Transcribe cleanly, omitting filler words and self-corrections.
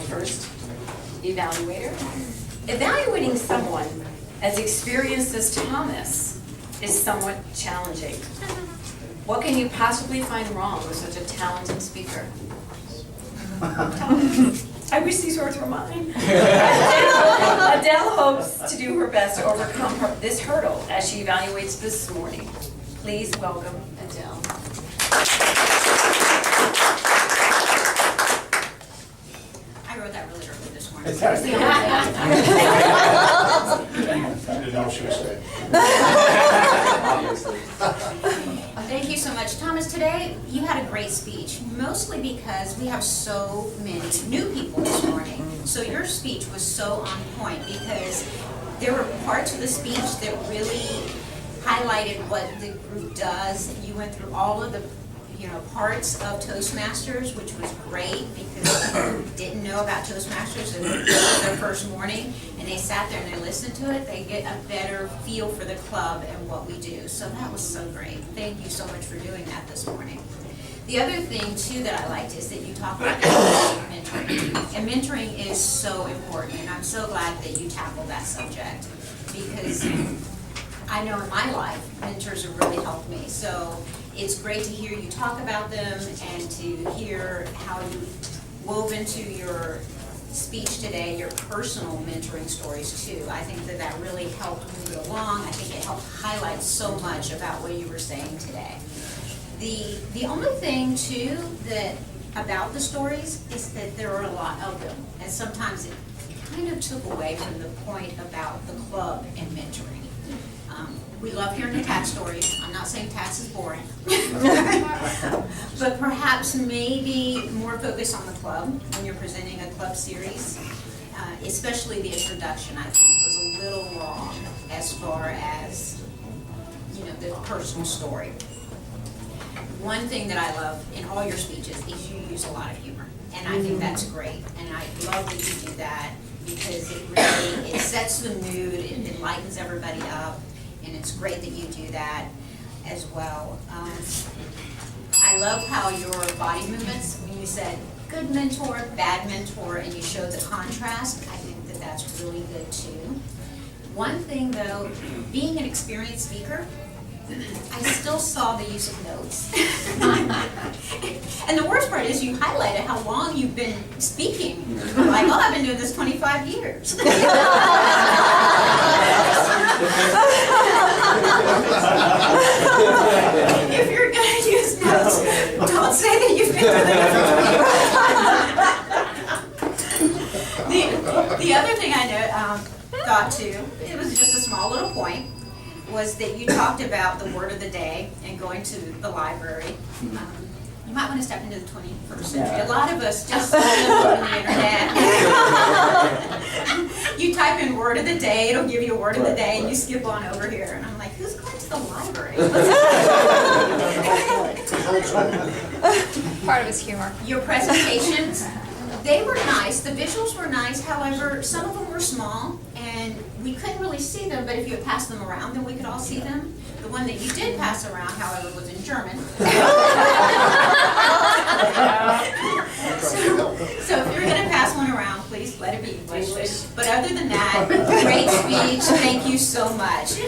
first evaluator. Evaluating someone as experienced as Thomas is somewhat challenging. What can you possibly find wrong with such a talented speaker? I wish these words were mine. Adele hopes to do her best to overcome this hurdle as she evaluates this morning. Please welcome Adele. I wrote that really early this morning. I didn't know what she was saying. Thank you so much. Thomas, today you had a great speech, mostly because we have so many new people this morning. So your speech was so on point because there were parts of the speech that really highlighted what the group does. You went through all of the parts of Toastmasters, which was great because people didn't know about Toastmasters and this was their first morning, and they sat there and they listened to it. They get a better feel for the club and what we do. So that was so great. Thank you so much for doing that this morning. The other thing too that I liked is that you talked about mentoring. And mentoring is so important, and I'm so glad that you tackled that subject because I know in my life, mentors have really helped me. So it's great to hear you talk about them and to hear how you wove into your speech today your personal mentoring stories too. I think that that really helped move it along. I think it helped highlight so much about what you were saying today. The only thing too that about the stories is that there are a lot of them, and sometimes it kind of took away from the point about the club and mentoring. We love hearing the tax stories. I'm not saying tax is boring. But perhaps maybe more focus on the club when you're presenting a club series. Especially the introduction, I think, was a little long as far as, the personal story. One thing that I love in all your speeches is you use a lot of humor. And I think that's great. And I love that you do that because it sets the mood, it lightens everybody up. And it's great that you do that as well. I love how your body movements, when you said good mentor, bad mentor, and you showed the contrast, I think that that's really good too. One thing though, being an experienced speaker, I still saw the use of notes. And the worst part is you highlighted how long you've been speaking. You're like, oh, I've been doing this 25 years. If you're going to use notes, don't say that you've been doing it for 25 years. The other thing I thought too, it was just a small little point, was that you talked about the word of the day and going to the library. You might want to step into the 21st century. A lot of us just live on the internet. You type in word of the day, it'll give you a word of the day, and you skip on over here. And I'm like, who's going to the library? Part of his humor. Your presentations, they were nice. The visuals were nice. However, some of them were small, and we couldn't really see them, but if you had passed them around, then we could all see them. The one that you did pass around, however, was in German. So if you're going to pass one around, please let it be English. But other than that, great speech. Thank you so much.